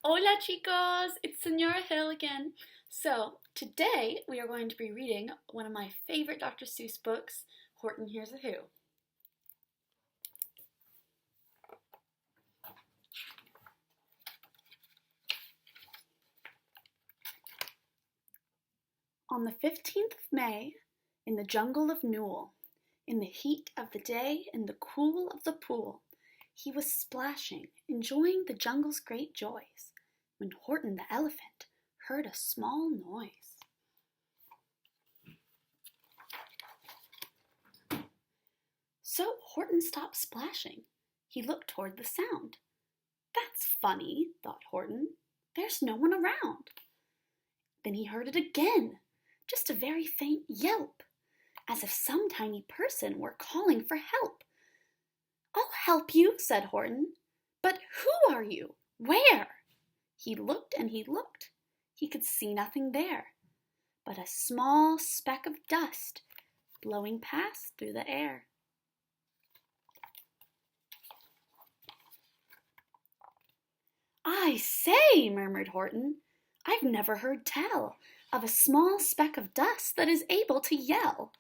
Hola chicos, it's Senora Hill again. So today we are going to be reading one of my favorite Dr. Seuss books, Horton Hears a Who. On the 15th of May, in the jungle of Newell, in the heat of the day, in the cool of the pool, he was splashing, enjoying the jungle's great joys, when Horton the elephant heard a small noise. So Horton stopped splashing. He looked toward the sound. That's funny, thought Horton. There's no one around. Then he heard it again, just a very faint yelp, as if some tiny person were calling for help. I'll help you, said Horton. But who are you? Where? He looked and he looked. He could see nothing there, but a small speck of dust blowing past through the air. I say, murmured Horton, I've never heard tell of a small speck of dust that is able to yell.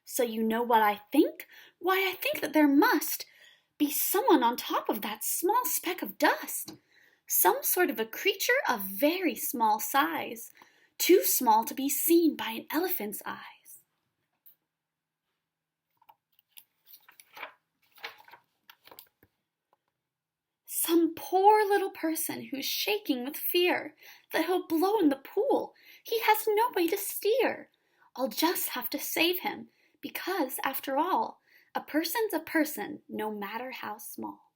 So you know what I think? Why, I think that there must be someone on top of that small speck of dust. Some sort of a creature of very small size, too small to be seen by an elephant's eyes. Some poor little person who's shaking with fear that he'll blow in the pool. He has no way to steer. I'll just have to save him, because, after all, a person's a person, no matter how small.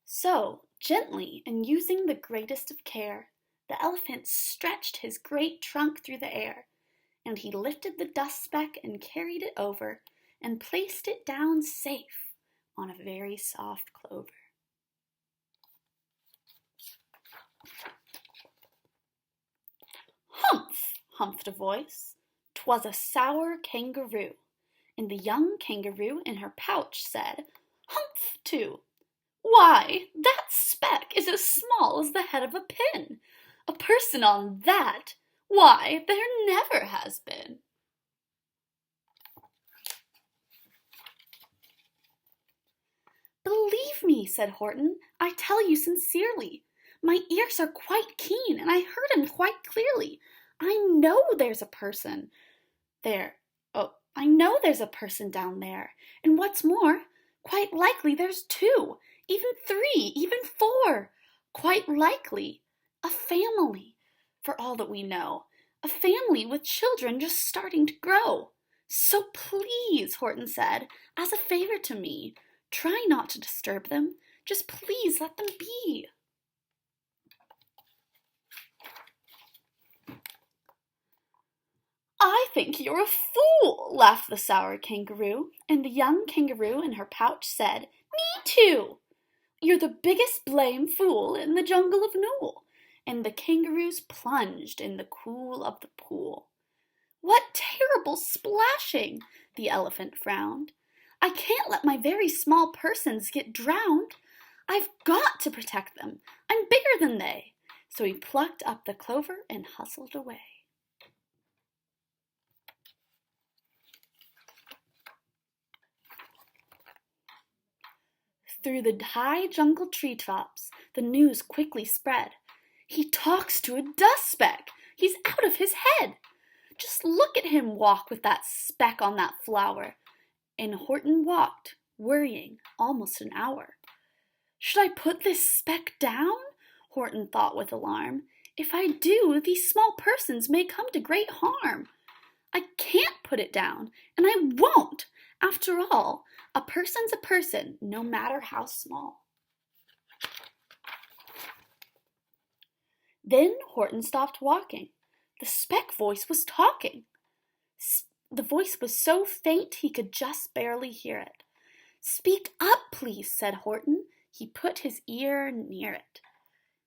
So, gently and using the greatest of care, the elephant stretched his great trunk through the air, and he lifted the dust speck and carried it over and placed it down safe on a very soft clover. Humph, humphed a voice. 'Twas a sour kangaroo, and the young kangaroo in her pouch said, Humph, too. Why, that speck is as small as the head of a pin. A person on that, why, there never has been. Believe me, said Horton, I tell you sincerely. My ears are quite keen, and I heard him quite clearly. I know there's a person there. Oh, I know there's a person down there. And what's more, quite likely there's two, even three, even four. Quite likely a family, for all that we know. A family with children just starting to grow. So please, Horton said, as a favor to me, try not to disturb them. Just please let them be. I think you're a fool, laughed the sour kangaroo, and the young kangaroo in her pouch said, Me too. You're the biggest blame fool in the jungle of Newell. And the kangaroos plunged in the cool of the pool. What terrible splashing, the elephant frowned. I can't let my very small persons get drowned. I've got to protect them. I'm bigger than they. So he plucked up the clover and hustled away. Through the high jungle treetops, the news quickly spread. He talks to a dust speck. He's out of his head. Just look at him walk with that speck on that flower. And Horton walked, worrying, almost an hour. Should I put this speck down? Horton thought with alarm. If I do, these small persons may come to great harm. I can't put it down, and I won't. After all, a person's a person, no matter how small. Then Horton stopped walking. The speck voice was talking. The voice was so faint he could just barely hear it. Speak up, please, said Horton. He put his ear near it.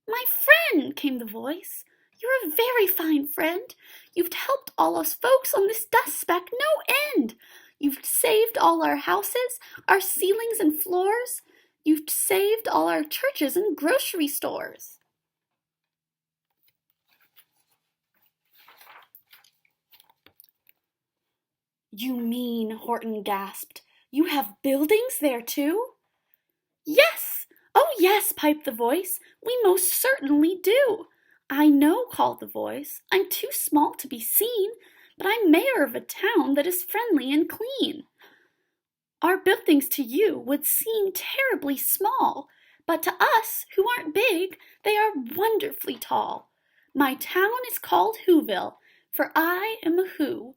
My friend, came the voice. You're a very fine friend. You've helped all us folks on this dust speck no end. You've saved all our houses, our ceilings and floors. You've saved all our churches and grocery stores. You mean, Horton gasped, you have buildings there too? Yes! Oh, yes, piped the voice. We most certainly do. I know, called the voice. I'm too small to be seen, but I'm mayor of a town that is friendly and clean. Our buildings to you would seem terribly small, but to us, who aren't big, they are wonderfully tall. My town is called Whoville, for I am a Who,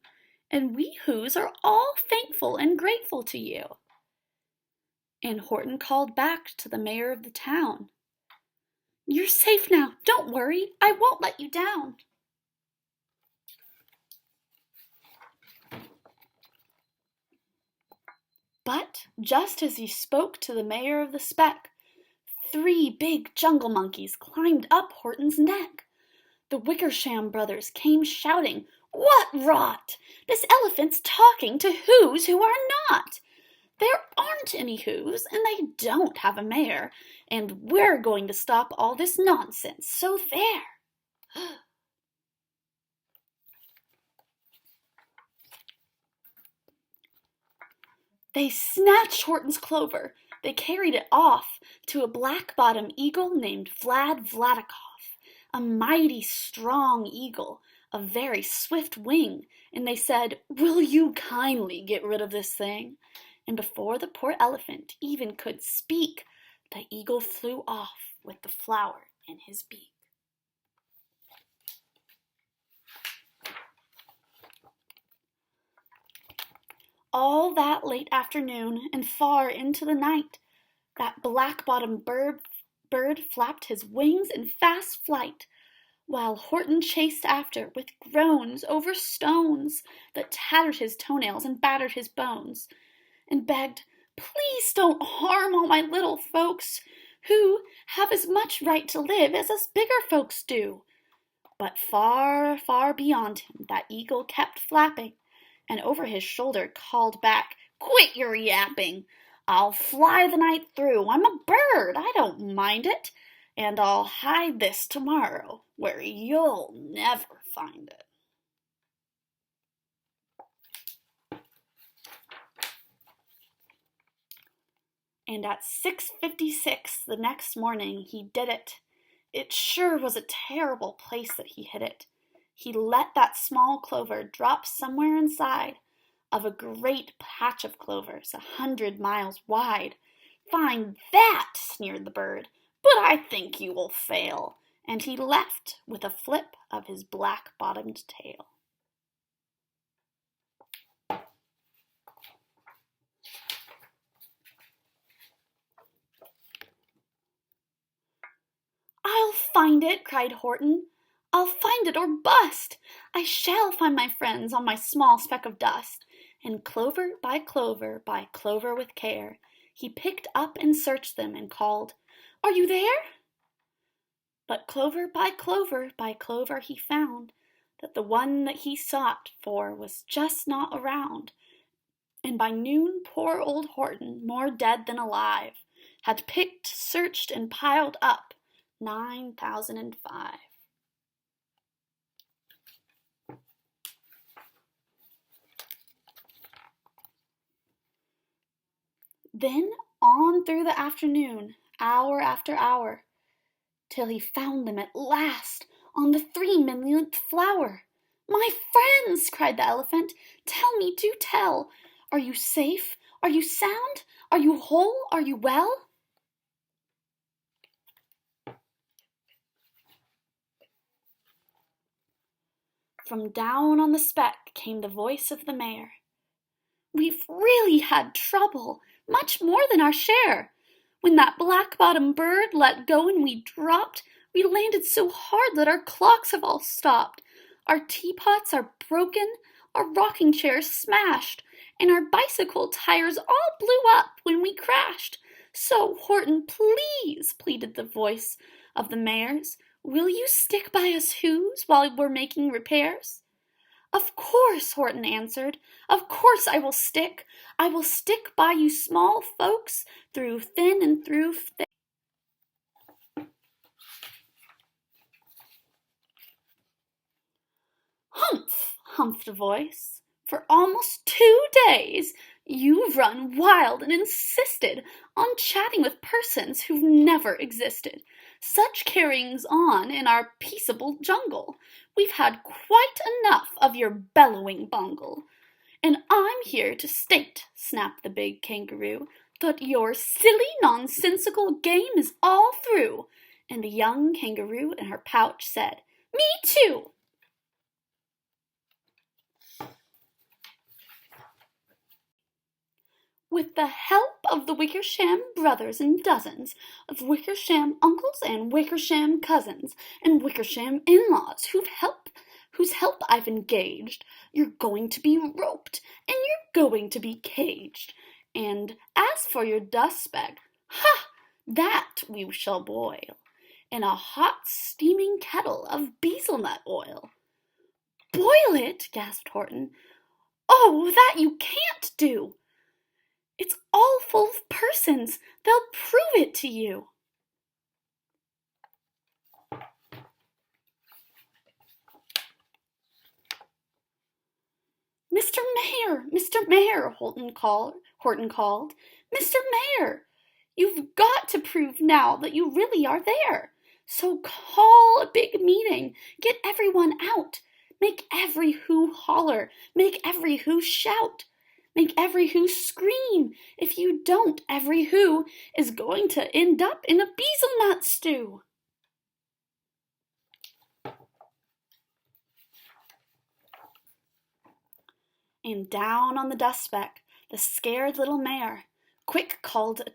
and we Whos are all thankful and grateful to you. And Horton called back to the mayor of the town. You're safe now, don't worry, I won't let you down. But just as he spoke to the mayor of the speck, 3 big jungle monkeys climbed up Horton's neck. The Wickersham brothers came shouting, What rot! This elephant's talking to Whos who are not! There aren't any Whos, and they don't have a mayor, and we're going to stop all this nonsense, so there! They snatched Horton's clover. They carried it off to a black-bottom eagle named Vladikoff, a mighty strong eagle, a very swift wing, and they said, Will you kindly get rid of this thing? And before the poor elephant even could speak, the eagle flew off with the flower in his beak. All that late afternoon and far into the night, that black-bottomed bird flapped his wings in fast flight, while Horton chased after with groans over stones that tattered his toenails and battered his bones, and begged, Please don't harm all my little folks, who have as much right to live as us bigger folks do. But far, far beyond him that eagle kept flapping, and over his shoulder called back, Quit your yapping! I'll fly the night through, I'm a bird, I don't mind it, and I'll hide this tomorrow, where you'll never find it. And at 6:56 the next morning he did it. It sure was a terrible place that he hid it. He let that small clover drop somewhere inside of a great patch of clovers 100 miles wide. Find that, sneered the bird, but I think you will fail. And he left with a flip of his black-bottomed tail. I'll find it, cried Horton. I'll find it or bust. I shall find my friends on my small speck of dust. And clover by clover by clover with care, he picked up and searched them and called, Are you there? But clover by clover he found that the one that he sought for was just not around. And by noon poor old Horton, more dead than alive, had picked, searched, and piled up 9,005. Then on through the afternoon, hour after hour, till he found them at last on the 3,000,000th flower. My friends, cried the elephant, tell me, do tell, are you safe? Are you sound? Are you whole? Are you well? From down on the speck came the voice of the mayor. We've really had trouble, much more than our share. When that black-bottomed bird let go and we dropped, we landed so hard that our clocks have all stopped. Our teapots are broken, our rocking chairs smashed, and our bicycle tires all blew up when we crashed. So, Horton, please, pleaded the voice of the mayor's, will you stick by us Whos while we're making repairs? Of course, Horton answered. Of course I will stick. I will stick by you small folks through thin and through thick. Humph, humphed a voice. For almost 2 days you've run wild and insisted on chatting with persons who've never existed. Such carryings on in our peaceable jungle. We've had quite enough of your bellowing bungle. And I'm here to state, snapped the big kangaroo, that your silly, nonsensical game is all through. And the young kangaroo in her pouch said, Me too! With the help of the Wickersham brothers and dozens of Wickersham uncles and Wickersham cousins and Wickersham in-laws whose help I've engaged, you're going to be roped and you're going to be caged. And as for your dust bag, ha! That we shall boil in a hot steaming kettle of bezelnut oil. Boil it, gasped Horton. Oh, that you can't do! It's all full of persons. They'll prove it to you. Mr. Mayor, Horton called. Mr. Mayor, you've got to prove now that you really are there. So call a big meeting. Get everyone out. Make every who holler. Make every who shout. Make every who scream. If you don't, every who is going to end up in a bezelnut stew. And down on the dust speck, the scared little mayor quick called a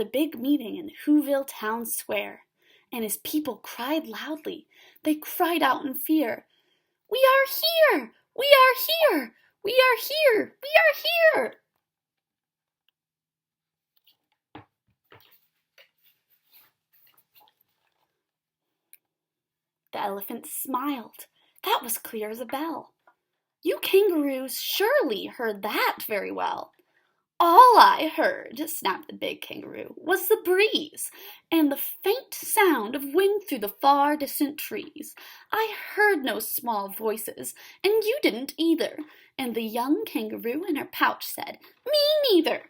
big meeting in Whoville town square. And his people cried loudly. They cried out in fear, We are here! We are here! We are here! We are here! The elephant smiled. That was clear as a bell. You kangaroos surely heard that very well. All I heard, snapped the big kangaroo, was the breeze and the faint sound of wind through the far distant trees. I heard no small voices, and you didn't either. And the young kangaroo in her pouch said, Me neither.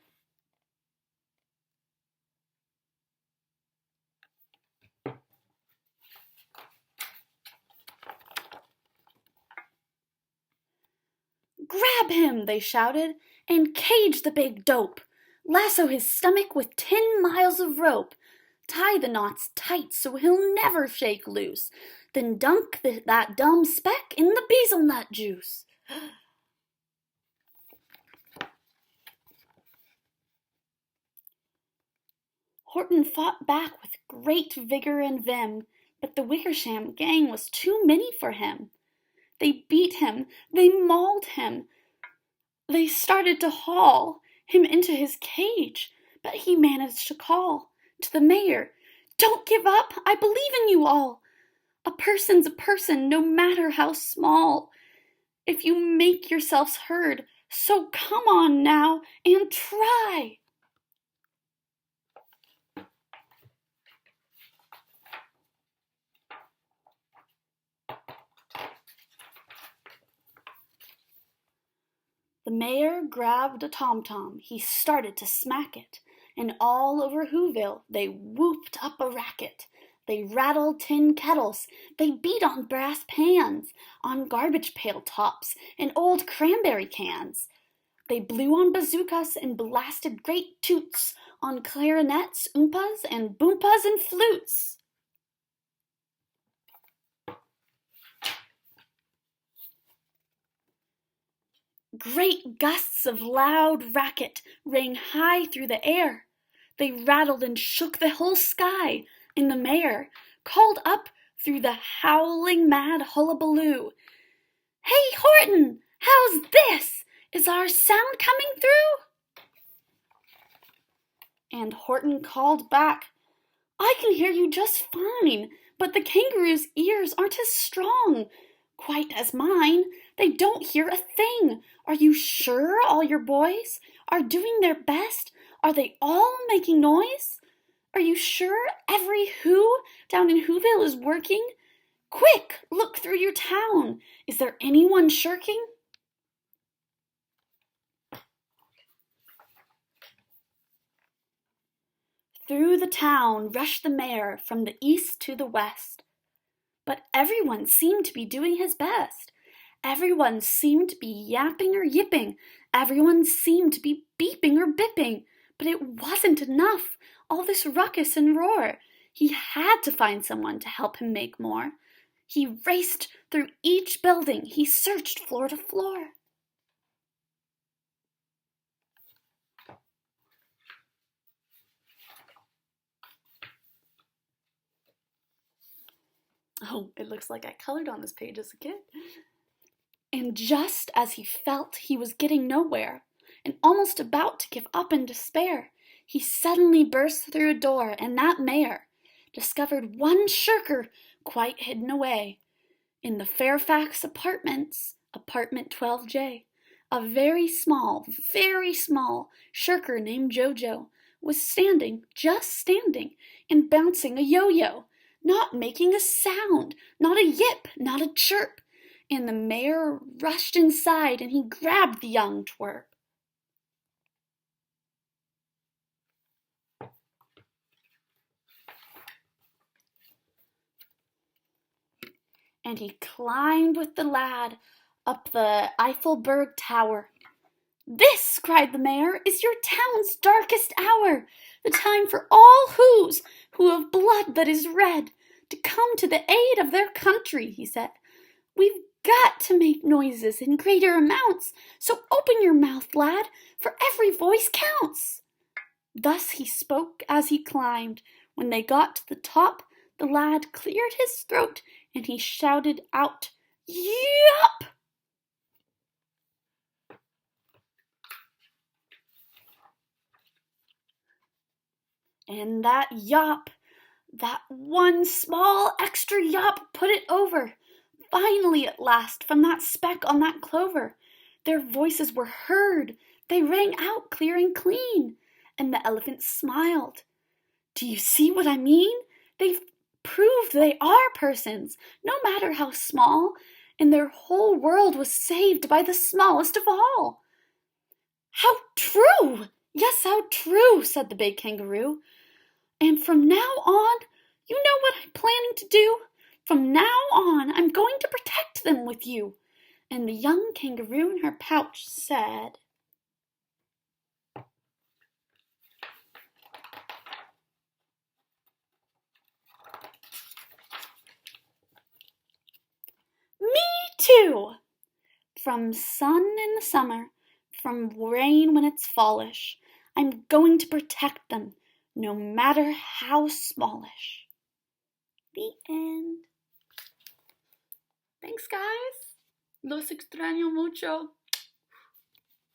Grab him, they shouted, and cage the big dope. Lasso his stomach with 10 miles of rope. Tie the knots tight so he'll never shake loose. Then dunk that dumb speck in the bezelnut juice. Horton fought back with great vigor and vim, but the Wickersham gang was too many for him. They beat him, they mauled him, they started to haul him into his cage, but he managed to call to the mayor, Don't give up, I believe in you all. A person's a person, no matter how small. If you make yourselves heard, so come on now and try. The mayor grabbed a tom-tom, he started to smack it, and all over Whoville they whooped up a racket. They rattled tin kettles, they beat on brass pans, on garbage pail tops and old cranberry cans. They blew on bazookas and blasted great toots on clarinets, oompas, and boompas and flutes. Great gusts of loud racket rang high through the air. They rattled and shook the whole sky, and the mayor called up through the howling mad hullabaloo, Hey, Horton, how's this? Is our sound coming through? And Horton called back, I can hear you just fine, but the kangaroo's ears aren't as strong. quite as mine. They don't hear a thing. Are you sure all your boys are doing their best? Are they all making noise? Are you sure every who down in Whoville is working? Quick, look through your town. Is there anyone shirking? Through the town rushed the mayor from the east to the west. But everyone seemed to be doing his best. Everyone seemed to be yapping or yipping. Everyone seemed to be beeping or bipping. But it wasn't enough, all this ruckus and roar. He had to find someone to help him make more. He raced through each building. He searched floor to floor. Oh, it looks like I colored on this page as a kid. And just as he felt he was getting nowhere, and almost about to give up in despair, he suddenly burst through a door, and that mayor discovered one shirker quite hidden away in the Fairfax Apartments, apartment 12J. A very small shirker named Jojo was standing, just standing, and bouncing a yo-yo, not making a sound, not a yip, not a chirp. And the mayor rushed inside and he grabbed the young twerp. And he climbed with the lad up the Eiffelberg Tower. "This," cried the mayor, "is your town's darkest hour, the time for all who have blood that is red, to come to the aid of their country," he said. "We've got to make noises in greater amounts, so open your mouth, lad, for every voice counts." Thus he spoke as he climbed. When they got to the top, the lad cleared his throat and he shouted out, "Yup!" And that yop, that one small extra yop, put it over. Finally, at last, from that speck on that clover, their voices were heard. They rang out clear and clean. And the elephant smiled. "Do you see what I mean? They've proved they are persons, no matter how small, and their whole world was saved by the smallest of all." "How true! Yes, how true," said the big kangaroo. "And from now on, you know what I'm planning to do? From now on, I'm going to protect them with you." And the young kangaroo in her pouch said, "Me too! From sun in the summer, from rain when it's fallish, I'm going to protect them, no matter how smallish." The end. Thanks, guys. Los extraño mucho.